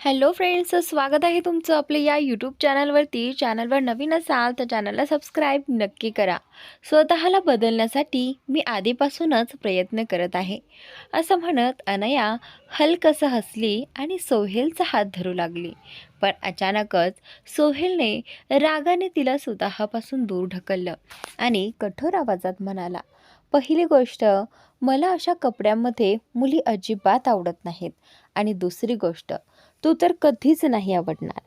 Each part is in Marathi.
हॅलो फ्रेंड्स, स्वागत आहे तुमचं आपल्या या यूट्यूब चॅनलवरती. चॅनलवर नवीन असाल तर चॅनलला सबस्क्राईब नक्की करा. स्वतःला बदलण्यासाठी मी आधीपासूनच प्रयत्न करत आहे, असं म्हणत अनया हलकसं हसली आणि सोहेलचा हात धरू लागली. पण अचानकच सोहेलने रागाने तिला स्वतःपासून दूर ढकललं आणि कठोर आवाजात म्हणाला, पहिली गोष्ट, मला अशा कपड्यांमध्ये मुली अजिबात आवडत नाहीत. आणि दुसरी गोष्ट, तू तर कधीच नाही आवडणार.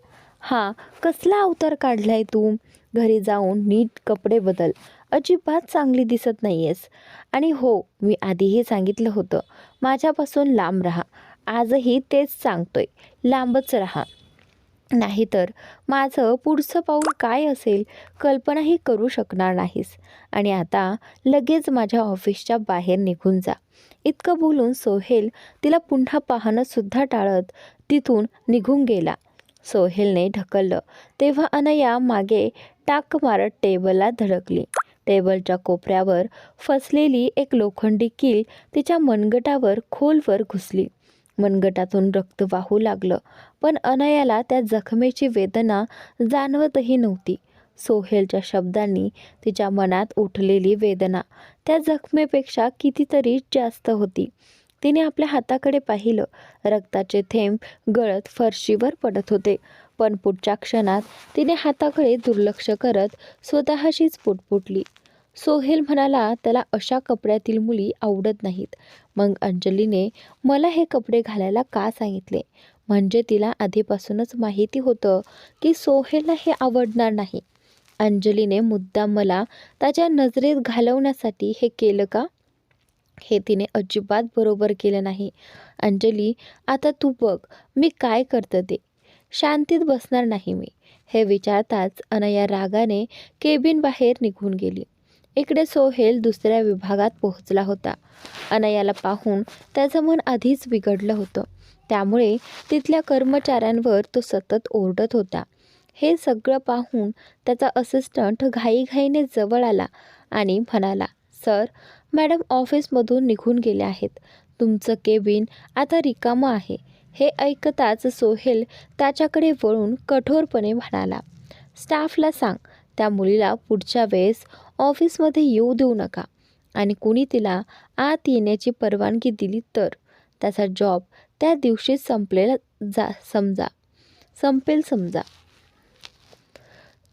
हां, कसला अवतार काढलाय तू? घरी जाऊन नीट कपडे बदल. अजिबात चांगली दिसत नाहीयेस. आणि हो, मी आधीही सांगितलं होतं, माझ्यापासून लांब राहा. आजही तेच सांगतोय, लांबच राहा. नाहीतर माझं पुढचं पाऊल काय असेल कल्पनाही करू शकणार नाहीस. आणि आता लगेच माझ्या ऑफिसच्या बाहेर निघून जा. इतकं बोलून सोहेल तिला पुन्हा पाहणंसुद्धा टाळत तिथून निघून गेला. सोहेलने ढकललं तेव्हा अनया मागे टाक मारत टेबलला धडकली. टेबलच्या कोपऱ्यावर फसलेली एक लोखंडी कील तिच्या मनगटावर खोलवर घुसली. मनगटातून रक्त वाहू लागलं, पण अनयाला त्या जखमेची वेदना जाणवतही नव्हती. सोहेलच्या शब्दांनी तिच्या मनात उठलेली वेदना त्या जखमेपेक्षा कितीतरी जास्त होती. तिने आपल्या हाताकडे पाहिलं. रक्ताचे थेंब गळत फरशीवर पडत होते. पण पुढच्या क्षणात तिने हाताकडे दुर्लक्ष करत स्वतःशीच पुटपुटली. सोहेल म्हणाला, त्याला अशा कपड्यातील मुली आवडत नाहीत. मग अंजलीने मला हे कपडे घालायला का सांगितले? म्हणजे तिला आधीपासूनच माहिती होतं की सोहेलला हे आवडणार नाही. अंजलीने मुद्दाम मला त्याच्या नजरेत घालवण्यासाठी हे केलं का? हे तिने अजिबात बरोबर केलं नाही. अंजली, आता तू बघ मी काय करतं ते. शांतीत बसणार नाही मी. हे विचारताच अनया रागाने केबिन बाहेर निघून गेली. इकडे सोहेल दुसऱ्या विभागात पोहोचला होता. अनयाला पाहून त्याचं मन आधीच बिघडलं होतं. त्यामुळे तिथल्या कर्मचाऱ्यांवर तो सतत ओरडत होता. हे सगळं पाहून त्याचा असिस्टंट घाईघाईने जवळ आला आणि म्हणाला, सर, मॅडम ऑफिसमधून निघून गेल्या आहेत. तुमचं केबिन आता रिकामं आहे. हे ऐकताच सोहेल त्याच्याकडे वळून कठोरपणे म्हणाला, स्टाफला सांग, त्या मुलीला पुढच्या वेळेस ऑफिसमध्ये येऊ देऊ नका. आणि कुणी तिला आत येण्याची परवानगी दिली तर त्याचा जॉब त्या दिवशी संपेल समजा.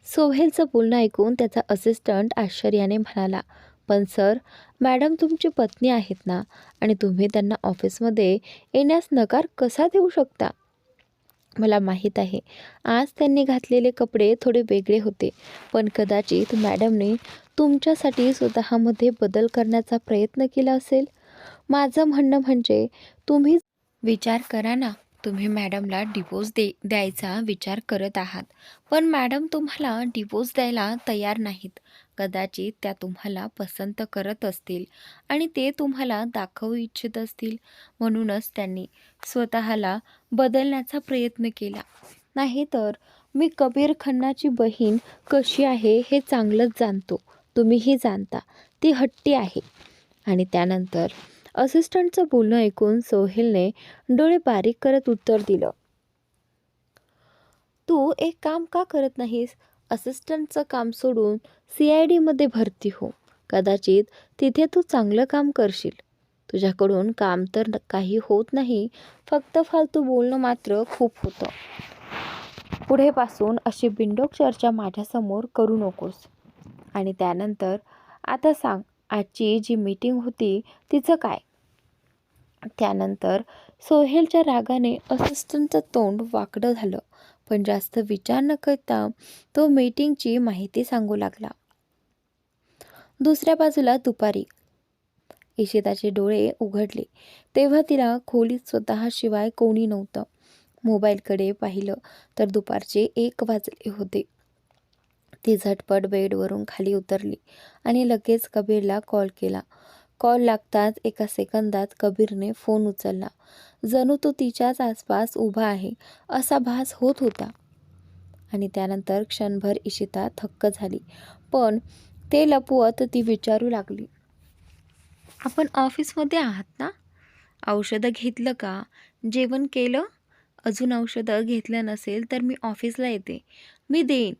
सोहेलचं बोलणं ऐकून त्याचा असिस्टंट आश्चर्याने म्हणाला, पण सर, मॅडम तुमची पत्नी आहेत ना, आणि तुम्ही त्यांना ऑफिसमध्ये येण्यास नकार कसा देऊ शकता? मला माहीत आहे, आज त्यांनी घातलेले कपडे थोडे वेगळे होते, पण कदाचित मॅडमने तुमच्यासाठी स्वतःमध्ये बदल करण्याचा प्रयत्न केला असेल. माझं म्हणणं म्हणजे तुम्ही विचार करा ना. तुम्ही मॅडमला डिवोर्स द्यायचा विचार करत आहात, पण मॅडम तुम्हाला डिवोर्स द्यायला तयार नाहीत. कदाचित त्या तुम्हाला पसंत करत असतील आणि ते तुम्हाला दाखवू इच्छित असतील. म्हणूनच त्यांनी स्वतःला बदलण्याचा प्रयत्न केला. नाहीतर मी कबीर खन्नाची बहीण कशी आहे हे चांगलंच जाणतो. तुम्हीही जाणता. ती हट्टी आहे. आणि त्यानंतर असिस्टंटचं बोलणं ऐकून सोहेलने डोळे बारीक करत उत्तर दिलं, तू एक काम का करत नाहीस? असिस्टंटचं काम सोडून CID मध्ये भरती हो. कदाचित तिथे तू चांगलं काम करशील. तुझ्याकडून काम तर काही होत नाही, फक्त फालतू बोलणं मात्र खूप होतं. पुढेपासून अशी बिनडोक चर्चा माझ्यासमोर करू नकोस. आणि त्यानंतर आता सांग, आजची जी मीटिंग होती तिचं काय? त्यानंतर सोहेलच्या रागाने असिस्टंटचं तोंड वाकडं झालं, पण जास्त विचार न करता तो मीटिंगची माहिती सांगू लागला. दुसऱ्या बाजूला दुपारी इशिताचे डोळे उघडले तेव्हा तिला खोलीत स्वतःशिवाय कोणी नव्हतं. मोबाईलकडे पाहिलं तर दुपारचे 1 वाजले होते. ती झटपट बेडवरून खाली उतरली आणि लगेच कबीरला कॉल केला. कॉल लागताच एका सेकंदात कबीरने फोन उचलला. जणू तो तिच्याच आसपास उभा आहे असा भास होत होता. आणि त्यानंतर क्षणभर इशिता थक्क झाली, पण ते लपवत ती विचारू लागली, आपण ऑफिसमध्ये आहात ना? औषधं घेतलं का? जेवण केलं? अजून औषधं घेतलं नसेल तर मी ऑफिसला येते, मी देईन,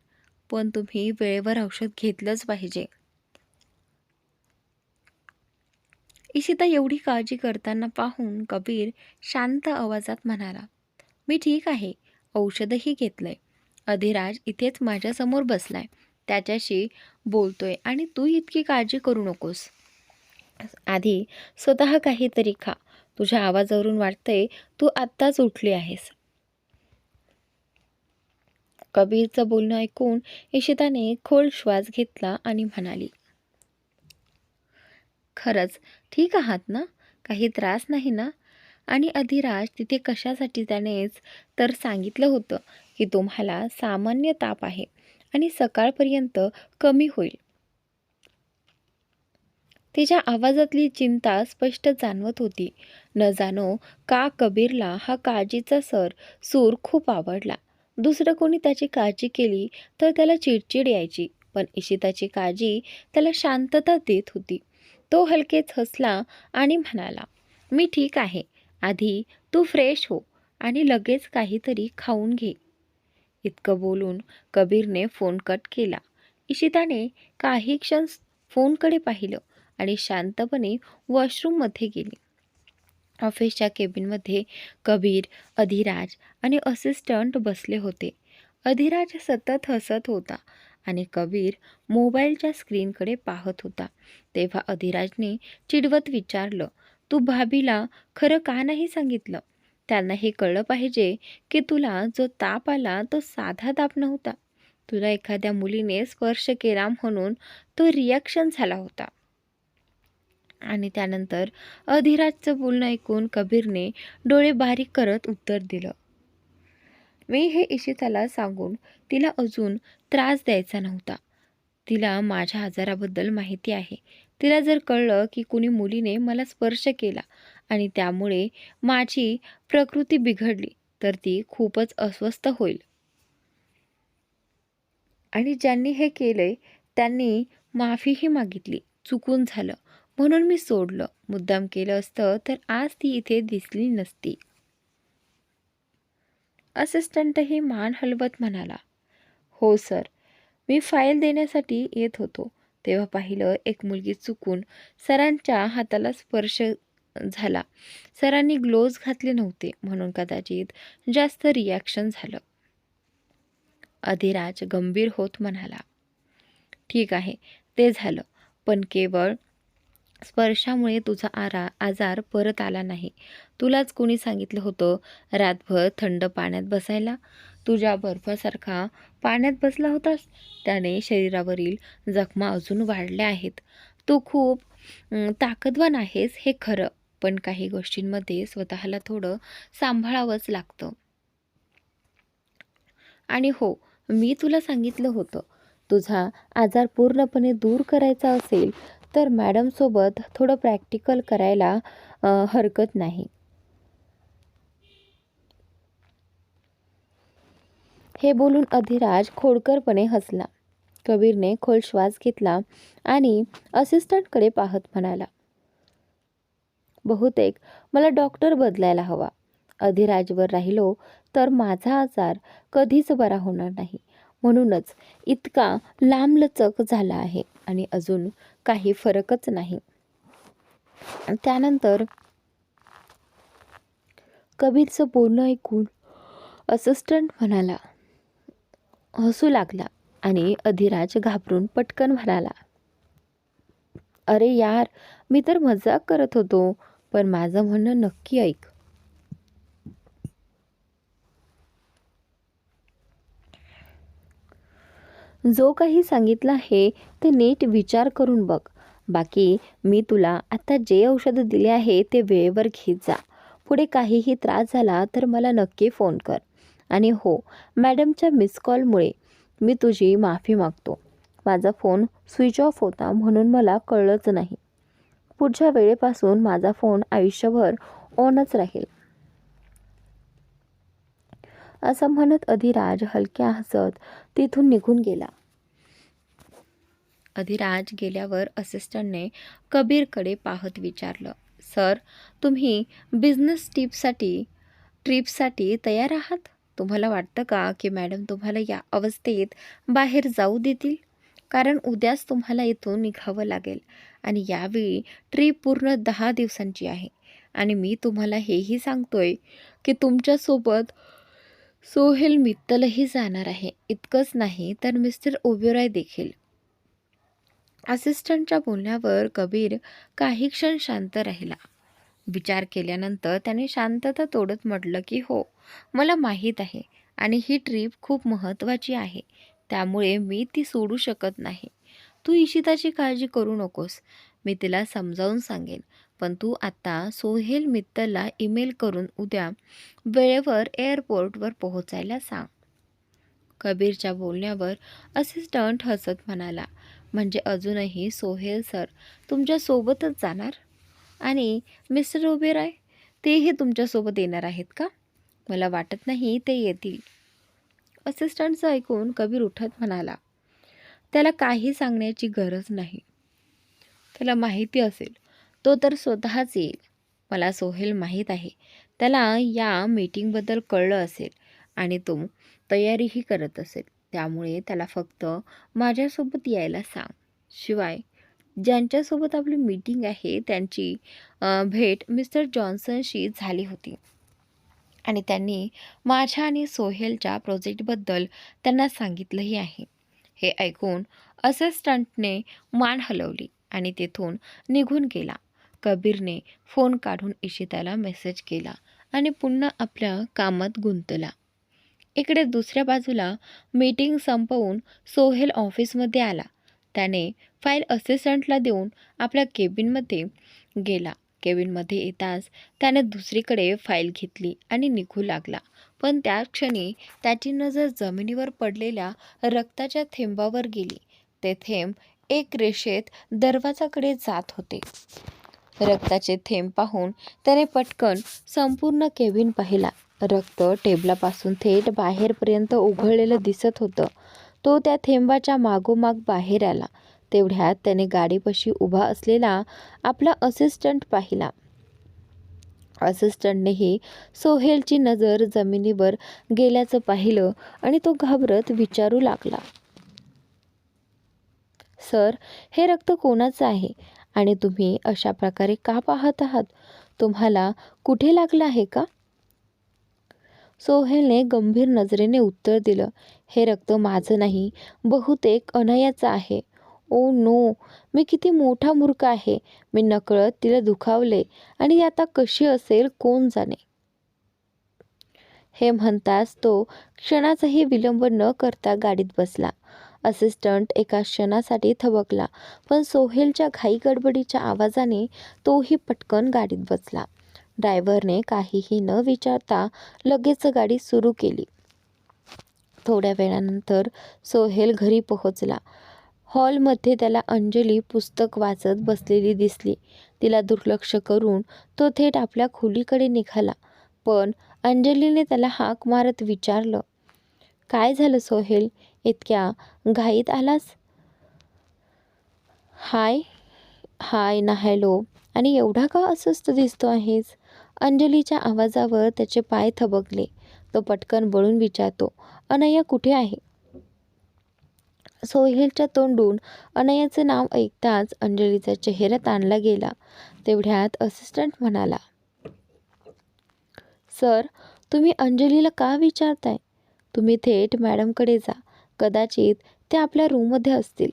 पण तुम्ही वेळेवर औषध घेतलंच पाहिजे. इशिता एवढी काळजी करताना पाहून कबीर शांत आवाजात म्हणाला, मी ठीक आहे, औषधही घेतलंय. अधिराज इथेच माझ्यासमोर बसलाय, त्याच्याशी बोलतोय आणि तू इतकी काळजी करू नकोस. आधी स्वतः काहीतरी खा. तुझ्या आवाजावरून वाटतंय तू आत्ताच उठली आहेस. कबीरचं बोलणं ऐकून इशिताने खोल श्वास घेतला आणि म्हणाली, खरंच ठीक आहात ना? काही त्रास नाही ना? आणि अधिराज तिथे कशासाठी? त्यानेच तर सांगितलं होतं की तुम्हाला सामान्य ताप आहे आणि सकाळपर्यंत कमी होईल. तिच्या आवाजातली चिंता स्पष्ट जाणवत होती. न जाणो का कबीरला हा काळजीचा सूर खूप आवडला. दुसरं कोणी त्याची काळजी केली तर त्याला चिडचिड यायची, पण इशिताची काळजी त्याला शांतता देत होती. तो हलकेच हसला आणि म्हणाला, मी ठीक आहे. आधी तू फ्रेश हो आणि लगेच काहीतरी खाऊन घे. इतकं बोलून कबीरने फोन कट केला. इशिताने काही क्षण फोनकडे पाहिलं आणि शांतपणे वॉशरूममध्ये गेली. ऑफिसच्या केबिनमध्ये कबीर, अधिराज आणि असिस्टंट बसले होते. अधिराज सतत हसत होता आणि कबीर मोबाईलच्या स्क्रीनकडे पाहत होता. तेव्हा अधिराजने चिडवत विचारलं, तू भाभीला खरं का नाही सांगितलं? त्यांना हे कळलं पाहिजे की तुला जो ताप आला तो साधा ताप नव्हता. तुला एखाद्या मुलीने स्पर्श केला म्हणून तो रिॲक्शन झाला होता. आणि त्यानंतर अधिराजचं बोलणं ऐकून कबीरने डोळे बारीक करत उत्तर दिलं, मी हे इशिताला सांगून तिला अजून त्रास द्यायचा नव्हता. तिला माझ्या आजाराबद्दल माहिती आहे. तिला जर कळलं की कुणी मुलीने मला स्पर्श केला आणि त्यामुळे माझी प्रकृती बिघडली तर ती खूपच अस्वस्थ होईल. आणि ज्यांनी हे केले त्यांनी माफीही मागितली. चुकून झालं म्हणून मी सोडलं. मुद्दाम केलं असतं तर आज ती इथे दिसली नसती. असिस्टंटही मान हलवत म्हणाला, हो सर, मी फाईल देण्यासाठी येत होतो तेव्हा पाहिलं एक मुलगी चुकून सरांच्या हाताला स्पर्श झाला. सरांनी ग्लोव्ज घातले नव्हते म्हणून कदाचित जास्त रिॲक्शन झालं. अधिराज गंभीर होत म्हणाला, ठीक आहे, ते झालं, पण केवळ स्पर्शामुळे तुझा आजार परत आला नाही. तुलाच कोणी सांगितलं होतं रातभर थंड पाण्यात बसायला? तुझ्या बर्फासारखा पाण्यात बसला होतास, त्याने शरीरावरील जखमा अजून वाढल्या आहेत. तू खूप ताकदवान आहेस हे खरं, पण काही गोष्टींमध्ये स्वतःला थोडं सांभाळावंच लागतं. आणि हो, मी तुला सांगितलं होतं, तुझा आजार पूर्णपणे दूर करायचा असेल तर मॅडमसोबत थोडं प्रॅक्टिकल करायला हरकत नाही. हे बोलून अधिराज खोडकरपणे हसला. कबीरने खोल श्वास घेतला आणि असिस्टंटकडे पाहत म्हणाला, बहुतेक मला डॉक्टर बदलायला हवा. अधिराजवर राहिलो तर माझा आजार कधीच बरा होणार नाही. म्हणूनच इतका लांबलचक झाला आहे आणि अजून काही फरकच नाही. त्यानंतर कबीरचं बोलणं ऐकून असिस्टंट म्हणाला, हसू लागला आणि अधिराज घाबरून पटकन म्हणाला, अरे यार, मी तर मजाक करत होतो, पण माझं म्हणणं नक्की ऐक. जो काही सांगितलं आहे ते नीट विचार करून बघ. बाकी मी तुला आता जे औषध दिले आहे ते वेळेवर घेत जा. पुढे काहीही त्रास झाला तर मला नक्की फोन कर. आणि हो, मॅडमच्या मिस कॉलमुळे मी तुझी माफी मागतो. माझा फोन स्विच ऑफ होता म्हणून मला कळलंच नाही. पुढच्या वेळेपासून माझा फोन आयुष्यभर ऑनच राहील. असं म्हणत अधिराज हलक्या हसत तिथून निघून गेला. अधिराज गेल्यावर असिस्टंटने कबीरकडे पाहत विचारलं, सर, तुम्ही बिझनेस टिप्ससाठी ट्रिपसाठी तयार आहात? तुम्हाला वाटतं का की मॅडम तुम्हाला या अवस्थेत बाहेर जाऊ देतील? कारण उद्याच तुम्हाला इथून निघावं लागेल आणि यावेळी ट्रिप पूर्ण 10 दिवसांची आहे. आणि मी तुम्हाला हेही सांगतोय की तुमच्यासोबत सोहेल मित्तलही जाणार आहे. इतकंच नाही तर मिस्टर ओबेरॉय देखील. असिस्टंटच्या बोलण्यावर कबीर काही क्षण शांत राहिला. विचार केल्यानंतर त्याने शांतता तोडत म्हटलं की हो, मला माहीत आहे आणि ही ट्रीप खूप महत्त्वाची आहे. त्यामुळे मी ती सोडू शकत नाही. तू इशिताची काळजी करू नकोस. मी तिला समजावून सांगेन. पण तू आता सोहेल मित्तलला ईमेल करून उद्या वेळेवर एअरपोर्टवर पोहोचायला सांग. कबीरच्या बोलण्यावर असिस्टंट हसत म्हणाला, म्हणजे अजूनही सोहेल सर तुमच्यासोबतच जाणार? आणि मिस्टर ओबेरॉय तेही तुमच्यासोबत येणार आहेत का? मला वाटत नाही ते येतील. असिस्टंटचं ऐकून कबीर उठत म्हणाला, त्याला काही सांगण्याची गरज नाही. त्याला माहिती असेल तो तर स्वतःच येईल. मला सोहेल माहीत आहे. त्याला या मीटिंगबद्दल कळलं असेल आणि तो तयारीही करत असेल. त्यामुळे त्याला फक्त माझ्यासोबत यायला सांग. शिवाय ज्यांच्यासोबत आपली मीटिंग आहे त्यांची भेट मिस्टर जॉन्सनशी झाली होती आणि त्यांनी माझ्या आणि सोहेलच्या प्रोजेक्टबद्दल त्यांना सांगितलंही आहे. हे ऐकून असिस्टंटने मान हलवली आणि तेथून निघून गेला. कबीरने फोन काढून इशिताला मेसेज केला आणि पुन्हा आपल्या कामात गुंतला. इकडे दुसऱ्या बाजूला मीटिंग संपवून सोहेल ऑफिसमध्ये आला. त्याने फाईल असिस्टंटला देऊन आपल्या केबिनमध्ये गेला. केबिनमध्ये येताच त्याने दुसरीकडे फाईल घेतली आणि निघू लागला. पण त्याच क्षणी त्याची नजर जमिनीवर पडलेल्या रक्ताच्या थेंबावर गेली. ते थेंब एक रेषेत दरवाजाकडे जात होते. रक्ताचे थेंब पाहून त्याने पटकन संपूर्ण केबिन पाहिला. रक्त टेबलापासून थेट बाहेरपर्यंत उघळलेलं दिसत होतं. तो त्या थेंबाच्या मागोमाग बाहेर आला. तेवढ्यात त्याने गाडीपाशी उभा असलेला आपला असिस्टंट पाहिला. असिस्टंटनेही सोहेलची नजर जमिनीवर गेल्याचं पाहिलं आणि तो घाबरत विचारू लागला, सर, हे रक्त कोणाचं आहे आणि तुम्ही अशा प्रकारे का पाहत आहात? तुम्हाला कुठे लागलं आहे का? सोहेलने गंभीर नजरेने उत्तर दिलं, हे रक्त माझं नाही, बहुतेक अनयाचं आहे. ओ नो, मी किती मोठा मूर्ख आहे. मी नकळत तिला दुखावले आणि आता कशी असेल कोण जाणे. हे म्हणताच तो क्षणाचाही विलंब न करता गाडीत बसला. असिस्टंट एका क्षणासाठी थबकला, पण सोहेलच्या घाई गडबडीच्या आवाजाने तोही पटकन गाडीत बसला. ड्रायव्हरने काहीही न विचारता लगेच गाडी सुरू केली. थोड्या वेळानंतर सोहेल घरी पोहोचला. हॉलमध्ये त्याला अंजली पुस्तक वाचत बसलेली दिसली. तिला दुर्लक्ष करून तो थेट आपल्या खोलीकडे निघाला. पण अंजलीने त्याला हाक मारत विचारलं, काय झालं सोहेल, इतक्या घाईत आलास? हाय हाय ना हॅलो, आणि एवढा का अस्वस्थ दिसतो आहेस? अंजलीच्या आवाजावर त्याचे पाय थबकले. तो पटकन वळून विचारतो, अनया कुठे आहे? सोहेलच्या तोंडून अनयाचं नाव ऐकताच अंजलीचा चेहरा ताणला गेला. तेवढ्यात असिस्टंट म्हणाला, सर, तुम्ही अंजलीला का विचारताय? तुम्ही थेट मॅडमकडे जा. कदाचित ते आपल्या रूममध्ये असतील.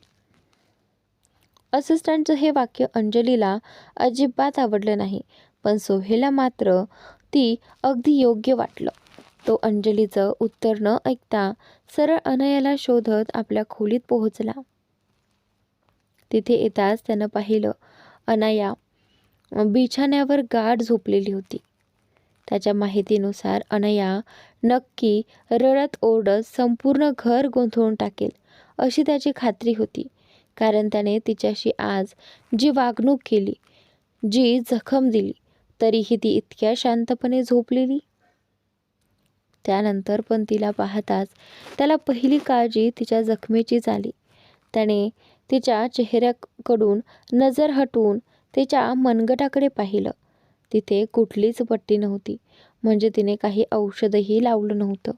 असिस्टंटचं हे वाक्य अंजलीला अजिबात आवडलं नाही, पण सोहेलला मात्र ती अगदी योग्य वाटलं. तो अंजलीचं उत्तर न ऐकता सरळ अनयाला शोधत आपल्या खोलीत पोहोचला. तिथे येताच त्यानं पाहिलं, अनया बिछाण्यावर गाढ झोपलेली होती. त्याच्या माहितीनुसार अनया नक्की रडत ओरडत संपूर्ण घर गोंधळून टाकेल अशी त्याची खात्री होती. कारण त्याने तिच्याशी आज जी वागणूक केली, जी जखम दिली, तरीही ती इतक्या शांतपणे झोपलेली. त्यानंतर पण तिला पाहताच त्याला पहिली काळजी तिच्या जखमेची झाली. त्याने तिच्या चेहऱ्याकडून नजर हटवून तिच्या मनगटाकडे पाहिलं. तिथे कुठलीच पट्टी नव्हती, म्हणजे तिने काही औषधही लावलं नव्हतं.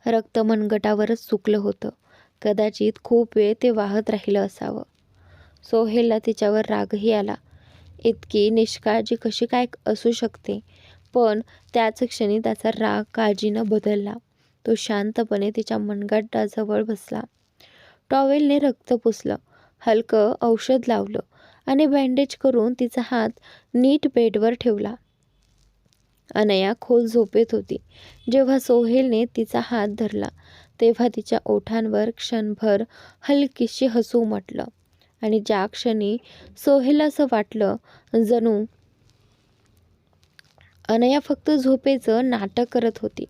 रक्त मनगटावरच सुकलं होतं. कदाचित खूप वेळ ते वाहत राहिलं असावं. सोहेलला तिच्यावर रागही आला. इतकी निष्काळजी कशी काय असू शकते? पण त्याच क्षणी त्याचा राग काळजीनं बदलला. तो शांतपणे तिच्या मनगटाजवळ बसला. टॉवेलने रक्त पुसलं, हलकं औषध लावलं आणि बँडेज करून तिचा हात नीट बेडवर ठेवला. अनया खोल झोपेत होती. जेव्हा सोहेलने तिचा हात धरला तेव्हा तिच्या ओठांवर क्षणभर हलकीशी हसू उमटलं आणि ज्या क्षणी सोहेलला असं वाटलं जणू अनया फक्त झोपेचं नाटक करत होती.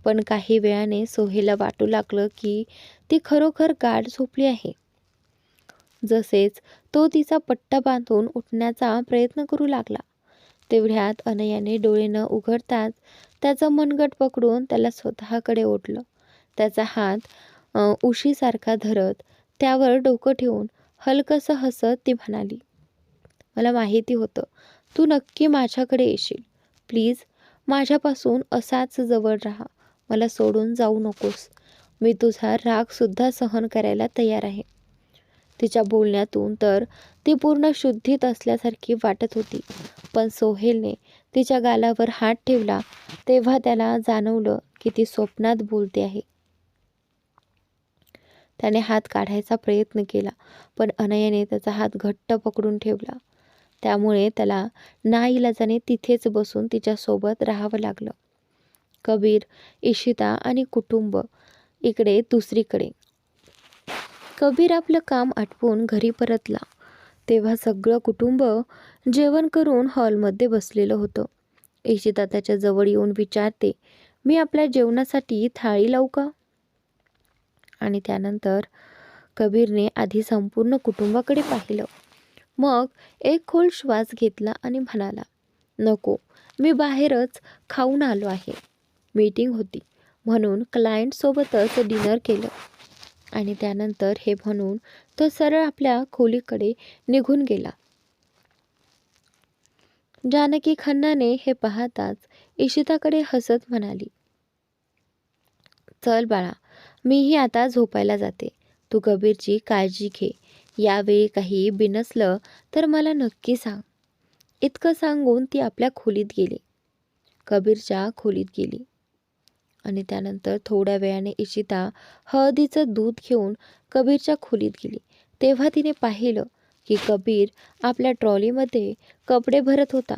पण काही वेळाने सोहेलला वाटू लागलं की ती खरोखर गाढ झोपली आहे. जसेच तो तिचा पट्टा बांधून उठण्याचा प्रयत्न करू लागला तेवढ्यात अनयाने डोळे न उघडताच त्याचं मनगट पकडून त्याला स्वतःकडे ओढलं. त्याचा हात उशीसारखा धरत त्यावर डोकं ठेवून हलकसं हसत ती म्हणाली, मला माहिती होतं तू नक्की माझ्याकडे येशील. प्लीज माझ्यापासून असाच जवळ राहा. मला सोडून जाऊ नकोस. मी तुझा रागसुद्धा सहन करायला तयार आहे. तिच्या बोलण्यातून तर ती पूर्ण शुद्धीत असल्यासारखी वाटत होती. पण सोहेलने तिच्या गालावर हात ठेवला तेव्हा त्याला जाणवलं की ती स्वप्नात बोलते आहे. त्याने हात काढायचा प्रयत्न केला पण अनयाने त्याचा हात घट्ट पकडून ठेवला. त्यामुळे त्याला नाईलाजाने तिथेच बसून तिच्यासोबत राहावं लागलं. कबीर, इशिता आणि कुटुंब इकडे दुसरीकडे. कबीर आपलं काम आटपून घरी परतला तेव्हा सगळं कुटुंब जेवण करून हॉलमध्ये बसलेलं होतं. इशिता त्याच्या जवळ येऊन विचारते, मी आपल्या जेवणासाठी थाळी लावू का? आणि त्यानंतर कबीरने आधी संपूर्ण कुटुंबाकडे पाहिलं. मग एक खोल श्वास घेतला आणि म्हणाला, नको, मी बाहेरच खाऊन आलो आहे. मीटिंग होती म्हणून क्लायंटसोबतच डिनर केलं. आणि त्यानंतर हे म्हणून तो सरळ आपल्या खोलीकडे निघून गेला. जानकी खन्नाने हे पाहताच इशिताकडे हसत म्हणाली, चल बाळा, मीही आता झोपायला जाते. तू कबीरची काळजी घे. यावेळी काही बिनसलं तर मला नक्की सांग. इतकं सांगून ती आपल्या खोलीत गेली. कबीरच्या खोलीत गेली. आणि त्यानंतर थोड्या वेळाने इशिता हळदीचं दूध घेऊन कबीरच्या खोलीत गेली. तेव्हा तिने पाहिलं की कबीर आपल्या ट्रॉलीमध्ये कपडे भरत होता.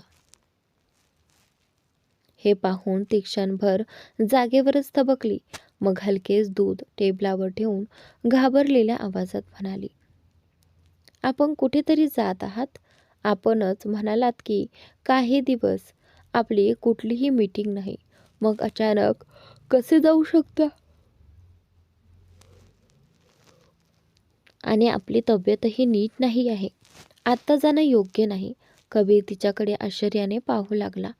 हे पाहून ती क्षणभर जागेवरच थबकली. मग हलकेच दूध टेबलावर ठेवून घाबरलेल्या आवाजात म्हणाली, आपण कुठेतरी जात आहात? आपणच म्हणालात की काही दिवस आपली कुठलीही मीटिंग नाही. मग अचानक कसे जाऊ शकता? आणि आपली तब्येतही नीट नाही आहे. आत्ता जाणं योग्य नाही. कबीर तिच्याकडे आश्चर्याने पाहू लागला.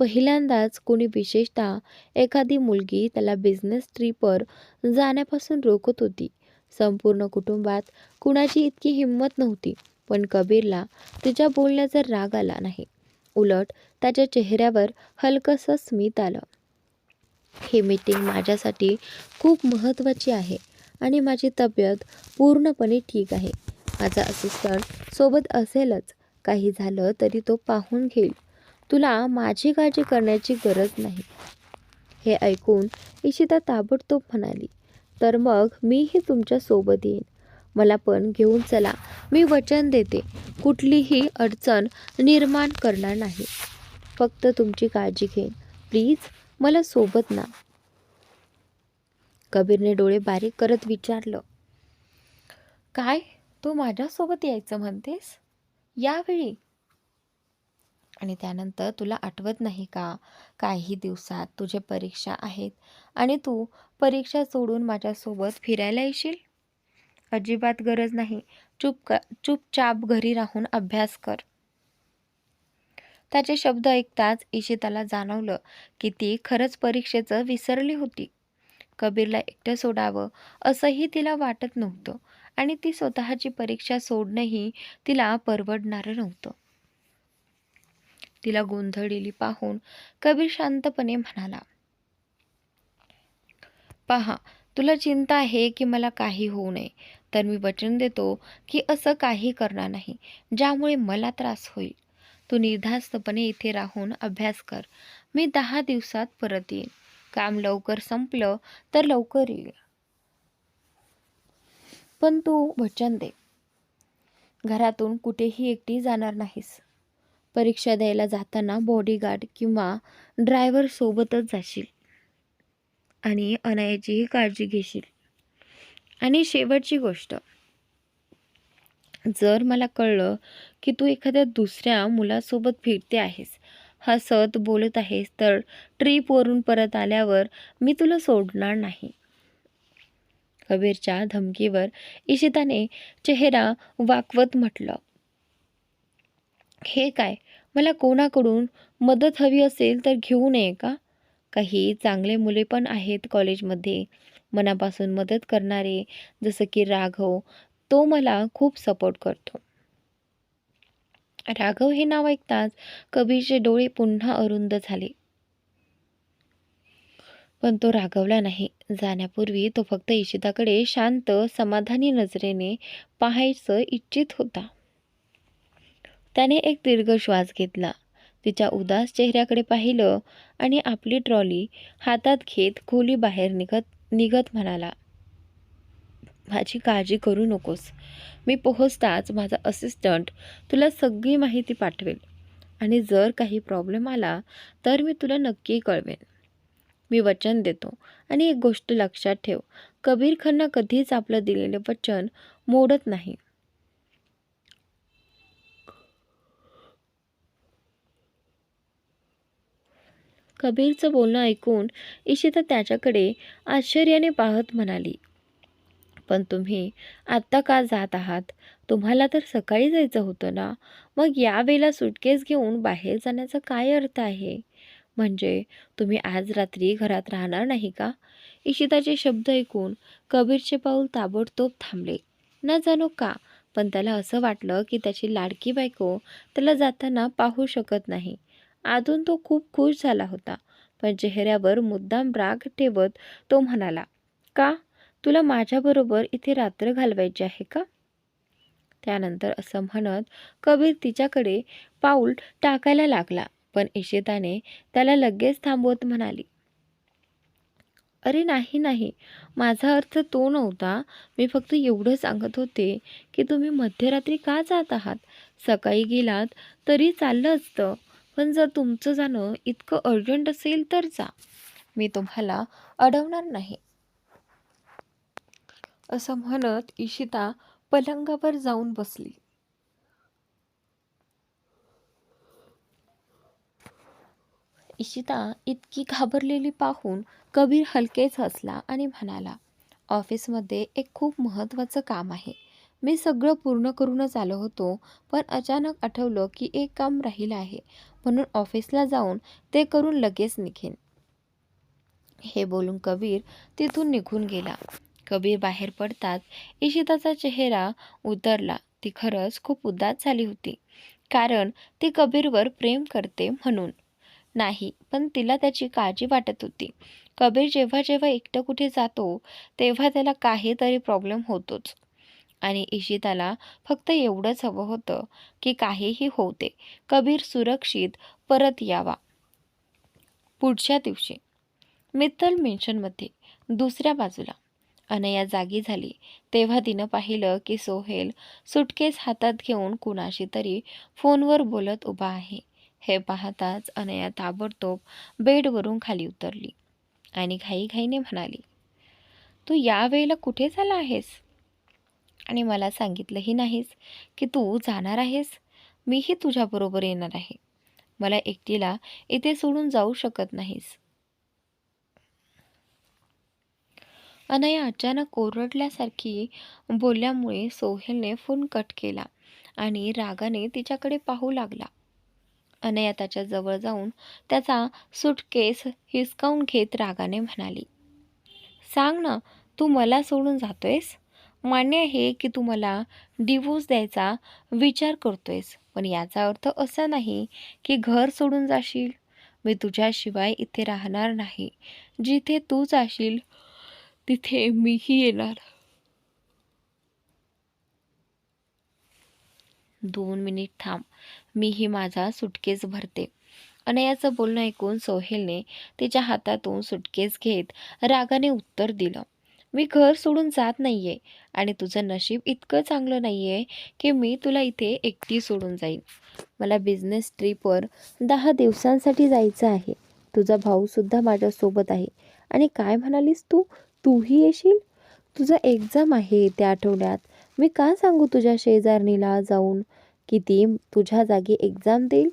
पहिल्यांदाच कोणी, विशेषतः एखादी मुलगी, त्याला बिझनेस ट्रिपवर जाण्यापासून रोखत होती. संपूर्ण कुटुंबात कुणाची इतकी हिंमत नव्हती. पण कबीरला तिच्या बोलण्याचा राग आला नाही. उलट त्याच्या चेहऱ्यावर हलकंसं स्मित आलं. ही मीटिंग माझ्यासाठी खूप महत्त्वाची आहे आणि माझी तब्येत पूर्णपणे ठीक आहे. माझा असिस्टंट सोबत असेलच. काही झालं तरी तो पाहून घेईल. तुला माझी काळजी करण्याची गरज नाही. हे ऐकून इशिता ताबडतोब म्हणाली, तर मग मीही तुमच्या सोबत येईन. मला पण घेऊन चला. मी वचन देते कुठलीही अडचण निर्माण करणार नाही. फक्त तुमची काळजी घेईन. प्लीज मला सोबत ना. कबीरने डोळे बारीक करत विचारलं, काय, तू माझ्यासोबत यायचं म्हणतेस यावेळी? आणि त्यानंतर तुला आठवत नाही का, काही दिवसात तुझे परीक्षा आहेत आणि तू परीक्षा सोडून माझ्यासोबत फिरायला येशील? अजिबात गरज नाही. चुपचाप घरी राहून अभ्यास कर. त्याचे शब्द ऐकताच इशिताला जाणवलं की ती खरंच परीक्षेचं विसरली होती. कबीरला एकटं सोडावं असंही तिला वाटत नव्हतं आणि ती स्वतःची परीक्षा सोडणंही तिला परवडणारं नव्हतं. तिला गोंधळलेली पाहून कबीर शांतपणे म्हणाला, पहा, तुला चिंता आहे की मला काही होऊ नये, तर मी वचन देतो की असं काही करणार नाही ज्यामुळे मला त्रास होईल. तू निर्धास्तपणे इथे राहून अभ्यास कर. मी 10 दिवसात परत येईन. काम लवकर संपलं तर लवकर येईल. पण तू वचन दे, घरातून कुठेही एकटी जाणार नाहीस. परीक्षा द्यायला जाताना बॉडीगार्ड किंवा ड्रायव्हर सोबतच जाशील आणि अनायाचीही काळजी घेशील. आणि शेवटची गोष्ट, जर मला कळलं की तू एखाद्या दुसऱ्या मुलासोबत फिरते आहेस, हसत बोलत आहेस, तर ट्रीपवरून परत आल्यावर मी तुला सोडणार नाही. कबीरच्या धमकीवर इशिताने चेहरा वाकवत म्हटलं, हे काय, मला कोणाकडून मदत हवी असेल तर घेऊ नये का? काही चांगले मुले पण आहेत कॉलेजमध्ये, मनापासून मदत करणारे, जसं की राघव. तो मला खूप सपोर्ट करतो. राघव हे नाव ऐकताच कबीरचे डोळे पुन्हा अरुंद झाले. पण तो राघवला नाही. जाण्यापूर्वी तो फक्त इशिताकडे शांत समाधानी नजरेने पाहायचं इच्छित होता. त्याने एक दीर्घ श्वास घेतला, तिच्या उदास चेहऱ्याकडे पाहिलं आणि आपली ट्रॉली हातात घेत खोली बाहेर निघत म्हणाला, माझी काळजी करू नकोस. मी पोहोचताच माझा असिस्टंट तुला सगळी माहिती पाठवेल आणि जर काही प्रॉब्लेम आला तर मी तुला नक्की कळवेन. मी वचन देतो. आणि एक गोष्ट लक्षात ठेव, कबीर खन्ना कधीच आपलं दिलेलं वचन मोडत नाही. कबीरचं बोलणं ऐकून इशिता त्याच्याकडे आश्चर्याने पाहत म्हणाली, पण तुम्ही आत्ता का जात आहात? तुम्हाला तर सकाळी जायचं होतं ना. मग यावेळेला सुटकेस घेऊन बाहेर जाण्याचा काय अर्थ आहे? म्हणजे तुम्ही आज रात्री घरात राहणार नाही का? इशिताचे शब्द ऐकून कबीरचे पाऊल ताबडतोब थांबले. न जाणो का, पण त्याला असं वाटलं की त्याची लाडकी बायको त्याला जाताना पाहू शकत नाही. आतून तो खूप खुश झाला होता, पण चेहऱ्यावर मुद्दाम राग ठेवत तो म्हणाला, का? तुला माझ्याबरोबर इथे रात्र घालवायची आहे का? त्यानंतर असं म्हणत कबीर तिच्याकडे पाऊल टाकायला लागला, पण इशिताने त्याला लगेच थांबवत म्हणाली, अरे नाही नाही, माझा अर्थ तो नव्हता. मी फक्त एवढं सांगत होते की तुम्ही मध्यरात्री का जात आहात? सकाळी गेलात तरी चाललं असतं, पण जर तुमचं जाणं इतकं अर्जंट असेल तर जा. मी तुम्हाला अडवणार नाही. असं म्हणत इशिता पलंगावर जाऊन बसली. इशिता इतकी घाबरलेली पाहून कबीर हलकेच हसला आणि म्हणाला, ऑफिसमध्ये एक खूप महत्त्वाचं काम आहे. मी सगळं पूर्ण करूनच आलो होतो, पण अचानक आठवलं की एक काम राहिलं आहे, म्हणून ऑफिसला जाऊन ते करून लगेच निघेन. हे बोलून कबीर तिथून निघून गेला. कबीर बाहेर पडताच इशिताचा चेहरा उतरला. ती खरंच खूप उदास झाली होती, कारण ती कबीरवर प्रेम करते म्हणून नाही, पण तिला त्याची काळजी वाटत होती. कबीर जेव्हा जेव्हा एकटं कुठे जातो तेव्हा त्याला काहीतरी प्रॉब्लेम होतोच. आणि इशिताला फक्त एवढंच हवं होतं की काहीही होऊ दे, कबीर सुरक्षित परत यावा. पुढच्या दिवशी मित्तल मेन्शनमध्ये दुसऱ्या बाजूला अनया जागी झाली तेव्हा तिनं पाहिलं की सोहेल सुटकेस हातात घेऊन कुणाशी तरी फोनवर बोलत उभा आहे. हे पाहताच अनया ताबडतोब बेडवरून खाली उतरली आणि घाईघाईने म्हणाली, तू या वेळेला कुठे झाला आहेस? आणि मला सांगितलंही नाहीस की तू जाणार आहेस? मीही तुझ्याबरोबर येणार आहे. मला एकटीला इथे सोडून जाऊ शकत नाहीस. अनया अचानक ओरडल्यासारखी बोलल्यामुळे सोहेलने फोन कट केला आणि रागाने तिच्याकडे पाहू लागला. अनया त्याच्या जवळ जाऊन त्याचा सुटकेस हिसकावून घेत रागाने म्हणाली, सांग ना, तू मला सोडून जातोयस? मान्य आहे की तू मला डिवोर्स द्यायचा विचार करतोयस, पण याचा अर्थ असा नाही की घर सोडून जाशील. मी तुझ्याशिवाय इथे राहणार नाही. जिथे तू जाशील तिथे मीही येणार. 2 मिनिट थांब, मीही माझा सुटकेस भरते. अनयाचं बोलणं ऐकून सोहेलने तिच्या हातातून सुटकेस घेत रागाने उत्तर दिलं, मी घर सोडून जात नाहीये आणि तुझं नशीब इतकं चांगलं नाहीये की मी तुला इथे एकटी सोडून जाईन. मला बिझनेस ट्रिपवर 10 दिवसांसाठी जायचं आहे. तुझा भाऊसुद्धा माझ्यासोबत आहे. आणि काय म्हणालीस तू, तूही येशील? तुझा एक्झाम आहे त्या आठवड्यात. मी का सांगू तुझ्या शेजारणीला जाऊन की ती तुझ्या जागी एक्झाम देईल?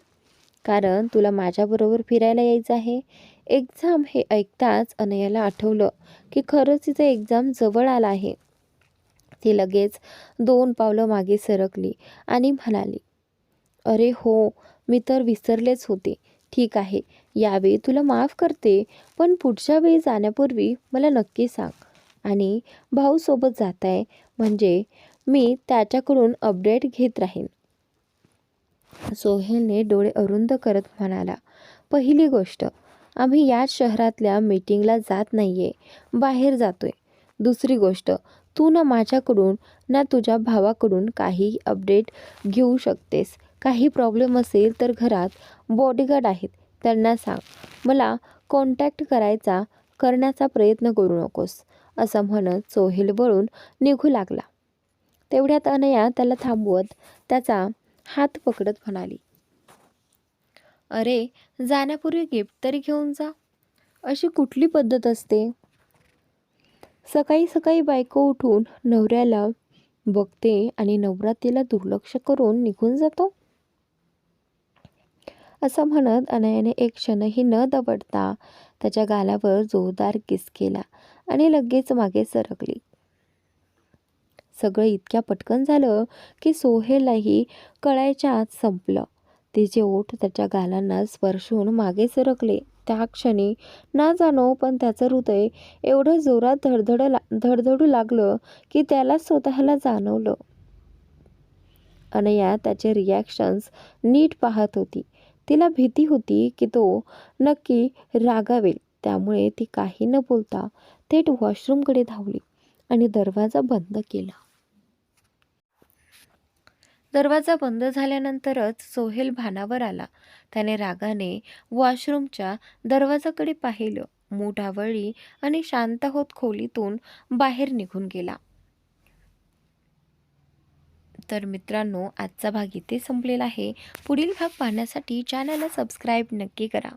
कारण तुला माझ्याबरोबर फिरायला यायचं आहे. एक्झाम हे ऐकताच अनयाला आठवलं की खरंच तिचा एक्झाम जवळ आला आहे. ती लगेच 2 पावलं मागे सरकली आणि म्हणाली, अरे हो, मी तर विसरलेच होते. ठीक आहे, यावेळी तुला माफ करते, पण पुढच्या वेळी जाण्यापूर्वी मला नक्की सांग. आणि भाऊ सोबत जाताय म्हणजे मी त्याच्याकडून अपडेट घेत राहीन. सोहेलने डोळे अरुंद करत म्हणाला, पहिली गोष्ट, आम्ही याच शहरातल्या मीटिंगला जात नाहीये, बाहेर जातोय. दुसरी गोष्ट, तू ना माझ्याकडून ना तुझ्या भावाकडून काही अपडेट घेऊ शकतेस. काही प्रॉब्लेम असेल तर घरात बॉडीगार्ड आहेत, त्यांना सांग. मला कॉन्टॅक्ट करण्याचा प्रयत्न करू नकोस. असं म्हणत सोहेल वळून निघू लागला. तेवढ्यात अनया त्याला थांबवत त्याचा हात पकडत म्हणाली, अरे, जाण्यापूर्वी गिफ्ट तरी घेऊन जा. अशी कुठली पद्धत असते? सकाळी सकाळी बायको उठून नवऱ्याला बघते आणि नवरा तिला दुर्लक्ष करून निघून जातो. असं म्हणत अनयाने एक क्षणही न दवडता त्याच्या गालावर जोरदार किस केला आणि लगेच मागे सरकली. सगळं इतक्या पटकन झालं की सोहेललाही कळायच्या आत संपलं. तिचे ओठ त्याच्या गालांना स्पर्शून मागे सरकले. त्या क्षणी ना जाणो पण त्याचं हृदय एवढं जोरात धडधडू लागलं की त्याला स्वतःला जाणवलं. अनया त्याचे रिॲक्शन्स नीट पाहत होती. तिला भीती होती की तो नक्की रागावेल. त्यामुळे ती काही न बोलता थेट वॉशरूमकडे धावली आणि दरवाजा बंद केला. दरवाजा बंद झाल्यानंतरच सोहेल भानावर आला. त्याने रागाने वॉशरूमच्या दरवाजाकडे पाहिलं, मूठ आवळली आणि शांत होत खोलीतून बाहेर निघून गेला. तर मित्रांनो, आजचा भाग इथे संपलेला आहे. पुढील भाग पाहण्यासाठी चॅनलला सबस्क्राईब नक्की करा.